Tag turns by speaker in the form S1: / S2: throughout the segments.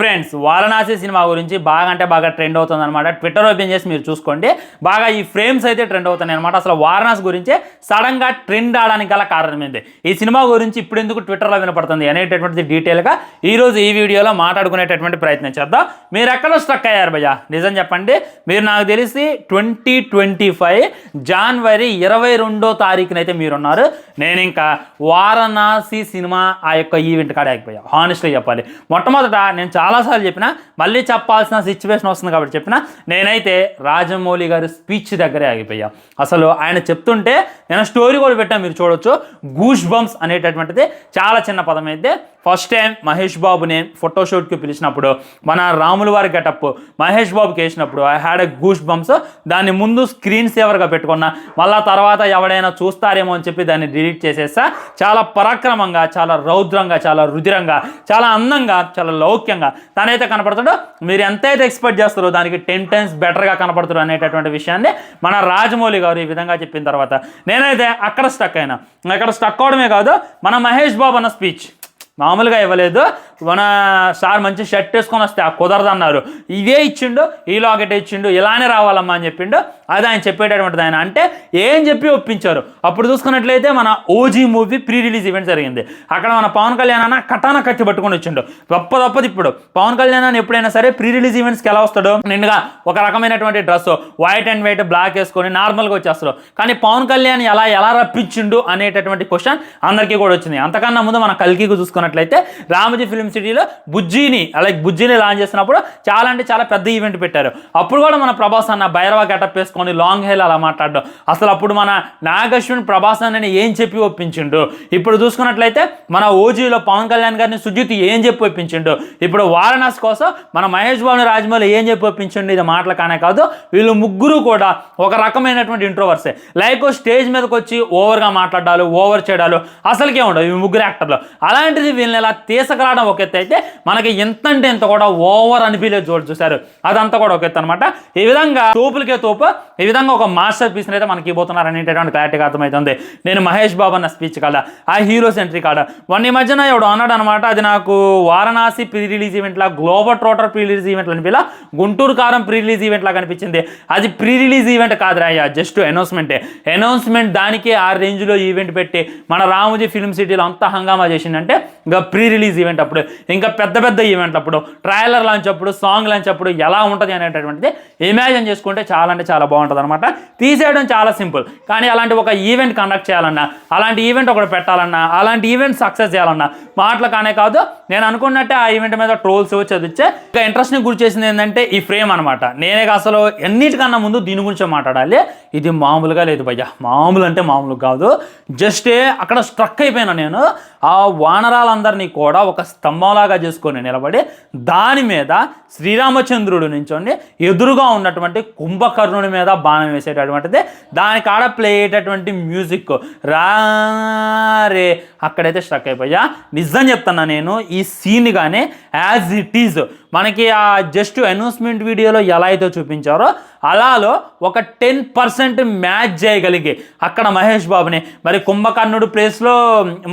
S1: Friends, Varanasi cinema గురించి బాగా అంటే బాగా ట్రెండ్ అవుతుంది అనమాట. ట్విట్టర్ ఓపెన్ చేసి మీరు చూసుకోండి, బాగా ఈ ఫ్రేమ్స్ అయితే ట్రెండ్ అవుతున్నాయి అనమాట. అసలు వారణాసి గురించి సడన్గా ట్రెండ్ అవడానికి గల కారణం ఏంటి, ఈ సినిమా గురించి ఇప్పుడు ఎందుకు ట్విట్టర్లో వినపడుతుంది అనేటటువంటిది డీటెయిల్గా ఈరోజు ఈ వీడియోలో మాట్లాడుకునేటటువంటి ప్రయత్నం చేద్దాం. మీరు ఎక్కడో స్ట్రక్ అయ్యారు భయ్యా, నిజం చెప్పండి. మీరు నాకు తెలిసి 2025 జనవరి 22వ తారీఖునైతే మీరున్నారు. నేను ఇంకా వారణాసి సినిమా ఆ యొక్క ఈవెంట్ కాడ ఆగిపోయా. హానెస్ట్గా చెప్పాలి, మొట్టమొదట నేను చాలాసార్లు చెప్పిన, మళ్ళీ చెప్పాల్సిన సిచ్యువేషన్ వస్తుంది కాబట్టి చెప్పిన, నేనైతే రాజమౌళి గారి స్పీచ్ దగ్గరే ఆగిపోయా. అసలు ఆయన చెప్తుంటే నేను స్టోరీ కూడా పెట్టాను, మీరు చూడొచ్చు. గూస్ బంప్స్ అనేటటువంటిది చాలా చిన్న పదం అయితే ఫస్ట్ టైం మహేష్ బాబుని ఫోటోషూట్కి పిలిచినప్పుడు మన రాముల వారి గెటప్ మహేష్ బాబుకి వేసినప్పుడు I had a goose bumps. దాన్ని ముందు స్క్రీన్ సేవర్గా పెట్టుకున్నా, మళ్ళా తర్వాత ఎవడైనా చూస్తారేమో అని చెప్పి దాన్ని డిలీట్ చేసేస్తా. చాలా పరాక్రమంగా, చాలా రౌద్రంగా, చాలా రుధిరంగా, చాలా అందంగా, చాలా లౌక్యంగా తనైతే కనపడుతాడో. మీరు ఎంతైతే ఎక్స్పెక్ట్ చేస్తారో దానికి 10 times బెటర్గా కనపడుతారు అనేటటువంటి విషయాన్ని మన రాజమౌళి గారు ఈ విధంగా చెప్పిన తర్వాత నేనైతే అక్కడ స్టక్ అయినా. అక్కడ స్టక్ అవడమే కాదు, మన మహేష్ బాబు అన్న స్పీచ్ మామూలుగా ఇవ్వలేదు. మన సార్ మంచి షర్ట్ వేసుకొని వస్తే ఆ కుదరదన్నారు, ఇదే ఇచ్చిండు, ఈ లాకెట్ ఇచ్చిండు, ఇలానే రావాలమ్మా అని చెప్పిండు. అది ఆయన చెప్పేటటువంటిది. ఆయన అంటే ఏం చెప్పి ఒప్పించారు. అప్పుడు చూసుకున్నట్లయితే మన OG movie pre release event జరిగింది. అక్కడ మన పవన్ కళ్యాణ్ అన్న కటాన కత్తి పట్టుకొని వచ్చిండు. తప్పదు ఇప్పుడు పవన్ కళ్యాణ్ అని ఎప్పుడైనా సరే ప్రీ రిలీజ్ ఈవెంట్స్కి ఎలా వస్తాడు, నిండుగా ఒక రకమైనటువంటి dress white and white black వేసుకొని నార్మల్గా వచ్చేస్తాడు. కానీ పవన్ కళ్యాణ్ ఎలా రప్పించిండు అనేటటువంటి క్వశ్చన్ అందరికీ కూడా వచ్చింది. అంతకన్నా ముందు మన కల్కి చూసుకున్నట్లయితే రామోజీ ఫిల్మ్ సిటీలో బుజ్జిని లాంచ్ చేసినప్పుడు చాలా అంటే చాలా పెద్ద ఈవెంట్ పెట్టారు. అప్పుడు కూడా మన ప్రభాస్ అన్న భైరవ గెటప్ వేసుకొని లాంగ్ హెయిర్ అలా మాట్లాడడం. అసలు అప్పుడు మన నాగశ్విన్ ప్రభాస్ అన్నని ఏం చెప్పి ఒప్పించిండు. ఇప్పుడు చూసుకున్నట్లయితే మన ఓజీలో పవన్ కళ్యాణ్ గారిని సుజిత్ ఏం చెప్పి ఒప్పించిండు. ఇప్పుడు వారణాసి కోసం మన మహేష్ బాబుని రాజమౌళి ఏం చెప్పి ఒప్పించిండు. ఇది మాటలు కానే కాదు, వీళ్ళు ముగ్గురు కూడా ఒక రకమైనటువంటి ఇంట్రోవర్సే. లైక్ స్టేజ్ మీదకి వచ్చి ఓవర్గా మాట్లాడాలు, ఓవర్ చేయడాలు అసలుకే ఉండవు ఈ ముగ్గురు యాక్టర్లు. అలాంటిది వీళ్ళని ఇలా తీసుకురావడం ఒక ఎత్తు అయితే, మనకి ఎంత అంటే ఎంత కూడా ఓవర్ అనిపించలేదు చూశారు, అదంతా కూడా ఒక ఎత్తు అనమాట. ఈ విధంగా తోపులకే తోపు, ఈ విధంగా ఒక మాస్టర్ పీస్ని అయితే మనకి ఇవ్వబోతున్నారు అనేటటువంటి క్లారిటీగా అర్థమవుతుంది. నేను మహేష్ బాబు అన్న స్పీచ్ కాడ, ఆ హీరో సెంట్రీ కాడ ఈ మధ్యన ఎవడు అన్నాడు అనమాట, అది నాకు వారణాసి ప్రీ రిలీజ్ ఈవెంట్లా, గ్లోబల్ ట్రోటర్ ప్రీ రిలీజ్ ఈవెంట్లు అనిపిలా, గుంటూరు కారం ప్రీ రిలీజ్ ఈవెంట్ లాగా అనిపించింది. అది ప్రీ రిలీజ్ ఈవెంట్ కాదురా అయ్యా, జస్ట్ అనౌన్స్మెంట్. దానికి ఆ రేంజ్లో ఈవెంట్ పెట్టి మన రామోజీ ఫిల్మ్ సిటీలో అంతా హంగామా చేసిందంటే ఇంకా ప్రీ రిలీజ్ ఈవెంట్ అప్పుడు, ఇంకా పెద్ద ఈవెంట్లు అప్పుడు, ట్రైలర్ లాంచ్ అప్పుడు, సాంగ్ లాంచ్ అప్పుడు ఎలా ఉంటుంది అనేటటువంటిది ఇమాజిన్ చేసుకుంటే చాలా అంటే చాలా బాగుంటుంది అనమాట. తీసేయడం చాలా సింపుల్, కానీ అలాంటి ఒక ఈవెంట్ కండక్ట్ చేయాలన్నా, అలాంటి ఈవెంట్ ఒకటి పెట్టాలన్నా, అలాంటి ఈవెంట్ సక్సెస్ చేయాలన్నా మాటలు కానే కాదు. నేను అనుకున్నట్టే ఆ ఈవెంట్ మీద ట్రోల్స్ చదివించే ఇంకా ఇంట్రెస్ట్ని గురి చేసింది ఏంటంటే ఈ ఫ్రేమ్ అనమాట. నేనే అసలు ఎన్నిటికన్నా ముందు దీని గురించి మాట్లాడాలి. ఇది మామూలుగా లేదు భయ్యా, మామూలు అంటే మామూలు కాదు. జస్ట్ అక్కడ స్ట్రక్ అయిపోయినా నేను. ఆ వానరాలందరినీ కూడా ఒక స్తంభంలాగా చేసుకొని నిలబడి దాని మీద శ్రీరామచంద్రుడు నించొని ఎదురుగా ఉన్నటువంటి కుంభకర్ణుని మీద బాణం వేసేటటువంటిది, దాని కాడ ప్లే అయ్యేటటువంటి మ్యూజిక్ రే అక్కడైతే స్ట్రక్ అయిపోయా. నిజం చెప్తున్నా, నేను ఈ సీన్ కానీ యాజ్ ఇట్ ఈజ్ మనకి ఆ జస్ట్ అనౌన్స్మెంట్ వీడియోలో ఎలా అయితే చూపించారో అలాలో ఒక 10% మ్యాచ్ చేయగలిగి అక్కడ మహేష్ బాబుని, మరి కుంభకర్ణుడు ప్లేస్లో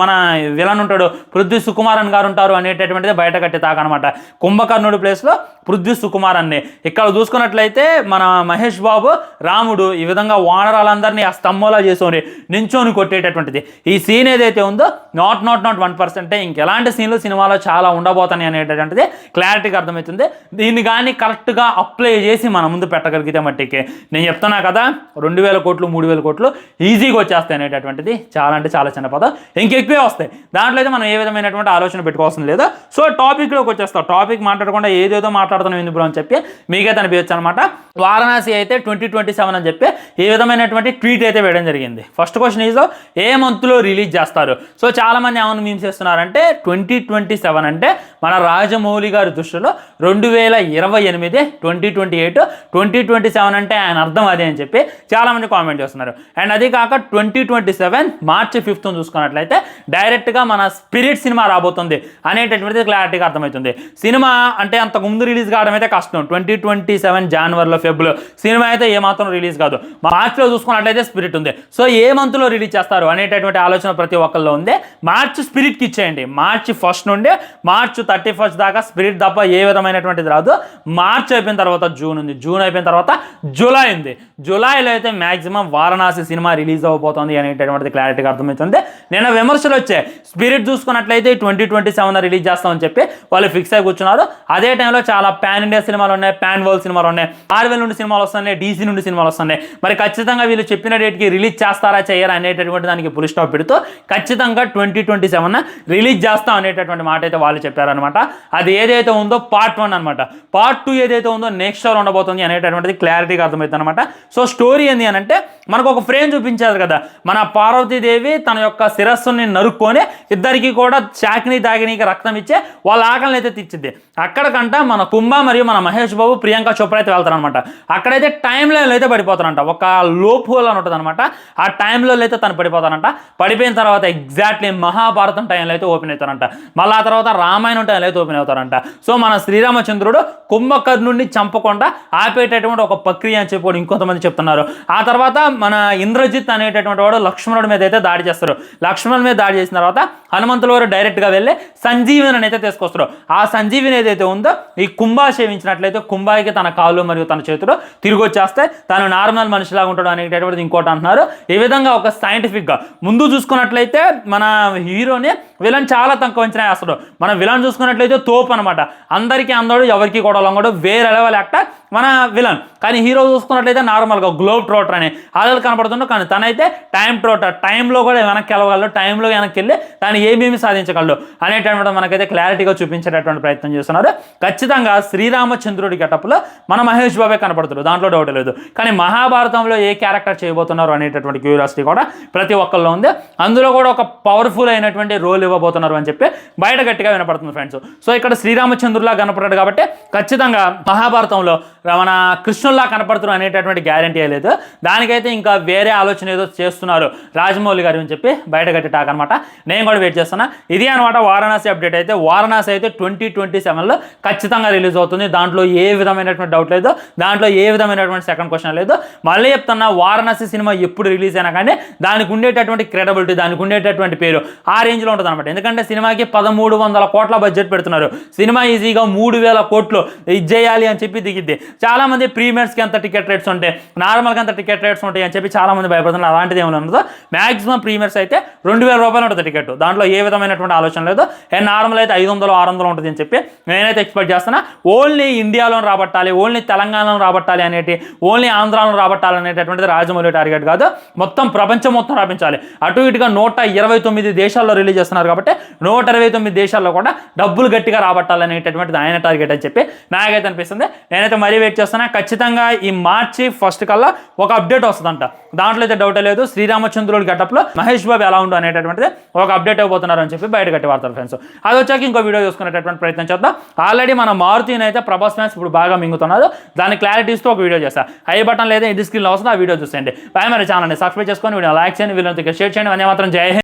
S1: మన విలన్ ఉంటాడు, పృథ్వీ సుకుమారన్ గారు ఉంటారు అనేటటువంటిది బయట కట్టి తాకనమాట. కుంభకర్ణుడు ప్లేస్లో పృథ్వీ సుకుమారన్ని. ఇక్కడ చూసుకున్నట్లయితే మన మహేష్ బాబు రాముడు ఈ విధంగా వానరాలందరినీ ఆ స్తంభంలా చేసుకొని నించోని కొట్టేటటువంటిది. ఈ సీన్ ఏదైతే ఉందో నాట్ 1%, ఇంకెలాంటి సీన్లు సినిమాలో చాలా ఉండబోతాయి అనేటటువంటిది క్లారిటీగా అర్థమవుతుంది. దీన్ని కానీ కరెక్ట్గా అప్లై చేసి మన ముందు పెట్టగలిగితే మట్టికి నేను చెప్తున్నా కదా, 2000 కోట్లు 3000 కోట్లు ఈజీగా వచ్చేస్తాయి అనేటటువంటిది చాలా అంటే చాలా చిన్న పదం. ఇంకెక్కువే వస్తాయి. దాంట్లో అయితే మనం ఏ విధమైనటువంటి ఆలోచన పెట్టుకోవాల్సిన లేదు. సో టాపిక్లోకి వచ్చేస్తాం. టాపిక్ మాట్లాడకుండా ఏదేదో మాట్లాడుతున్నాం ఎందుకు అని చెప్పి మీకైతే అనిపించచ్చు అనమాట. వారణాసి అయితే 2027 అని చెప్పి ఈ విధమైనటువంటి ట్వీట్ అయితే వేయడం జరిగింది. ఫస్ట్ క్వశ్చన్ ఈజ్ ఏ మంత్లో రిలీజ్ చేస్తారు. సో చాలామంది ఏమైనా మీమ్స్ చేస్తున్నారంటే 2027 అంటే మన రాజమౌళి గారి దృష్టిలో 2028, 2028, 2027 అంటే ఆయన అర్థం అదే అని చెప్పి చాలామంది కామెంట్ చేస్తున్నారు. అండ్ అది కాక 2027 March 5th చూసుకున్నట్లయితే డైరెక్ట్గా మన స్పిరిట్ సినిమా రాబోతుంది అనేటటువంటిది క్లారిటీగా అర్థమవుతుంది. సినిమా అంటే అంతకు ముందు రిలీజ్ రిలీజ్ కావడం అయితే కష్టం. 2027 జనవరిలో ఫెబ్రవరిలో సినిమా అయితే ఏమాత్రం రిలీజ్ కాదు. మార్చ్లో చూసుకున్నట్లయితే స్పిరిట్ ఉంది. సో ఏ మంత్లో రిలీజ్ చేస్తారు అనేటటువంటి ఆలోచన ప్రతి ఒక్కరిలో ఉంది. మార్చ్ స్పిరిట్కి ఇచ్చేయండి. మార్చ్ 1 నుండి మార్చ్ 31 దాకా స్పిరిట్ తప్ప ఏ విధమైనటువంటిది రాదు. మార్చ్ అయిపోయిన తర్వాత జూన్ ఉంది. జూన్ అయిపోయిన తర్వాత జూలై ఉంది. జూలైలో అయితే మ్యాక్సిమం వారణాసి సినిమా రిలీజ్ అవ్వబోతోంది అనేటటువంటిది క్లారిటీగా అర్థమవుతుంది. నిన్న విమర్శలు వచ్చాయి, స్పిరిట్ చూసుకున్నట్లయితే 2027 రిలీజ్ చేస్తామని చెప్పి వాళ్ళు ఫిక్స్ అయి కూర్చున్నారు. అదే టైంలో చాలా పాన్ ఇండియా సినిమాలు ఉన్నాయి, పాన్ వరల్డ్ సినిమాలు ఉన్నాయి, మార్వెల్ నుండి సినిమాలు వస్తున్నాయి, డీసీ నుండి సినిమాలు వస్తున్నాయి. మరి ఖచ్చితంగా వీళ్ళు చెప్పిన డేట్కి రిలీజ్ చేస్తారా చేయరా అనేటటువంటి దానికి ఫుల్ స్టాప్ పెడుతూ ఖచ్చితంగా 2027 రిలీజ్ చేస్తాం అనేటటువంటి మాట అయితే వాళ్ళు చెప్పారనమాట. అది ఏదైతే ఉందో పార్ట్ 1 అనమాట. పార్ట్ 2 ఏదైతే ఉందో నెక్స్ట్ ఇయర్ ఉండబోతుంది అనేటటువంటిది క్లారిటీగా అర్థమవుతుంది అనమాట. సో స్టోరీ ఏంది అని అంటే మనకు ఒక ఫ్రేమ్ చూపించారు కదా, మన పార్వతీదేవి తన యొక్క శిరస్సుని నరుక్కొని ఇద్దరికి కూడా శాకిని దాగినికి రక్తం ఇచ్చే వాళ్ళ ఆకలిని అయితే తీర్చిద్ది. అక్కడికంట మన కుంభ మరియు మన మహేష్ బాబు ప్రియాంక చోప్రా అయితే వెళ్తారనమాట. అక్కడైతే టైం లైన్ అయితే పడిపోతారంట. ఒక లోప్ హోల్ అని ఉంటుంది అనమాట. ఆ టైంలో అయితే తను పడిపోతారంట. పడిపోయిన తర్వాత ఎగ్జాక్ట్లీ మహాభారతం టైంలో అయితే ఓపెన్ అవుతారంట. మళ్ళీ ఆ తర్వాత రామాయణం టైంలో అయితే ఓపెన్ అవుతారంట. సో మన శ్రీరామచంద్రుడు కుంభకర్ణుడిని చంపకుండా ఆపేటటువంటి ఒక ప్రక్రియ అని చెప్పి ఇంకొంతమంది చెప్తున్నారు. ఆ తర్వాత మన ఇంద్రజిత్ అనేటటువంటి వాడు లక్ష్మణుడి మీద అయితే దాడి చేస్తారు. లక్ష్మణుడి మీద దాడి చేసిన తర్వాత హనుమంతుల వారు డైరెక్ట్గా వెళ్ళి సంజీవిని అయితే తీసుకొస్తారు. ఆ సంజీవిని ఏదైతే ఉందో ఈ కుంభా సేవించినట్లయితే కుంభాయికి తన కాళ్ళు మరియు తన చేతులు తిరిగి వచ్చేస్తే తను నార్మల్ మనిషిలాగా ఉంటాడు అనేటటువంటిది ఇంకోటి అంటున్నారు. ఈ విధంగా ఒక సైంటిఫిక్గా ముందు చూసుకున్నట్లయితే మన హీరోని విలన్ చాలా తక్కువ అంచనా వేస్తాడు. మన విలన్ చూసుకున్నట్లయితే తోపు అనమాట. అందరికీ అందడు, ఎవరికి కూడా లొంగడు, వేరే లెవెల్ యాక్టర్ మన విలన్. కానీ హీరో చూసుకున్నట్లయితే నార్మల్గా గ్లోబ్ ట్రోటర్ అని అలా కనపడుతుండో, కానీ తనైతే టైం ట్రోటర్. టైంలో కూడా వెనక్కి వెళ్ళగలడు, టైంలో వెనక్కి వెళ్ళి తను ఏమేమి సాధించగలడు అనేటటువంటి మనకైతే క్లారిటీగా చూపించేటటువంటి ప్రయత్నం చేస్తున్నారు. ఖచ్చితంగా శ్రీరామచంద్రుడి గెటప్లో మన మహేష్ బాబే కనపడుతున్నారు, దాంట్లో డౌట్ లేదు. కానీ మహాభారతంలో ఏ క్యారెక్టర్ చేయబోతున్నారు అనేటటువంటి క్యూరియాసిటీ కూడా ప్రతి ఒక్కరిలో ఉంది. అందులో కూడా ఒక పవర్ఫుల్ అయినటువంటి రోల్ ఇవ్వబోతున్నారు అని చెప్పి బయట గట్టిగా వినపడుతుంది ఫ్రెండ్స్. సో ఇక్కడ శ్రీరామచంద్రులా కనపడ్డాడు కాబట్టి ఖచ్చితంగా మహాభారతంలో మన కృష్ణుల్లా కనపడుతున్నారు అనేటటువంటి గ్యారంటీ లేదు. దానికైతే ఇంకా వేరే ఆలోచన ఏదో చేస్తున్నారు రాజమౌళి గారు అని చెప్పి బయట గట్టి టాక్ అనమాట. నేను కూడా వెయిట్ చేస్తున్నా. ఇది అనమాట వారణాసి అప్డేట్. అయితే వారణాసి అయితే 2027లో ఖచ్చితంగా రిలీజ్ అవుతుంది. దాంట్లో ఏ విధమైనటువంటి డౌట్ లేదు, దాంట్లో ఏ విధమైనటువంటి సెకండ్ క్వశ్చన్ లేదు. మళ్ళీ చెప్తున్నా, వారణాసి సినిమా ఎప్పుడు రిలీజ్ అయినా కానీ దానికి ఉండేటటువంటి క్రెడిబిలిటీ, దానికి ఉండేటటువంటి పేరు ఆ రేంజ్లో ఉంటుంది అనమాట. ఎందుకంటే సినిమాకి 1300 కోట్ల బడ్జెట్ పెడుతున్నారు. సినిమా ఈజీగా 3000 కోట్లు ఇది చేయాలి అని చెప్పి దిగిద్ది. చాలా మంది ప్రీమియర్స్కి ఎంత టికెట్ రేట్స్ ఉంటాయి, నార్మల్గా ఎంత టికెట్ రేట్స్ ఉంటాయి అని చెప్పి చాలా మంది భయపడుతున్నారు. అలాంటిది ఏమైనా ఉండదు. మాక్సిమం ప్రీమియర్స్ అయితే 2000 రూపాయలు ఉంటుంది టికెట్. దాంట్లో ఏ విధమైనటువంటి ఆలోచన లేదు. అండ్ నార్మల్ అయితే 500-600 ఉంటుంది అని చెప్పి నేనైతే ఎక్స్పెక్ట్ చేస్తున్నా. ఓన్లీ ఇండియాలో రాబట్టాలి, ఓన్లీ తెలంగాణలో రాబట్టాలి అనేటి, ఓన్లీ ఆంధ్రాలో రాబట్టాలి అనేటటువంటిది రాజమౌళి టార్గెట్ కాదు. మొత్తం ప్రపంచం మొత్తం రాపించాలి. అటు ఇటుగా 129 దేశాల్లో రిలీజ్ చేస్తున్నారు కాబట్టి 129 దేశాల్లో కూడా డబ్బులు గట్టిగా రాబట్టాలి అనేటటువంటిది ఆయన టార్గెట్ అని చెప్పి నాకైతే అనిపిస్తుంది. నేనైతే మరీ వెయిట్ చేస్తున్నా. ఖచ్చితంగా ఈ మార్చి 1 కల్లా ఒక అప్డేట్ వస్తుందంట. దాంట్లో అయితే డౌట్ లేదు. శ్రీరామచంద్రుడి గెటప్లో మహేష్ బాబు ఎలా ఉండు అనేటటువంటిది ఒక అప్డేట్ అయిపోతున్నారు అని చెప్పి బయట గట్టి వాడతారు ఫ్రెండ్స్. అది వచ్చాక ఇంకో వీడియో చూసుకునేటటువంటి ప్రయత్నం చేద్దాం. ఆల్రెడీ మన మారుతిని అయితే ప్రభాస్ ఫ్యాన్స్ ఇప్పుడు బాగా మింగుతున్నారు. దాని క్లారిటీస్తో ఒక వీడియో చేస్తా. ఐ బటన్ లేదా ఈ స్క్రీన్లో వస్తుంది, ఆ వీడియో చూసేయండి. పై మరి ఛానల్ని సబ్స్క్రైబ్ చేసుకొని వీడియో లైక్ చేయండి, వీళ్ళతో షేర్ చేయండి. అనే మాత్రం జై హింద్.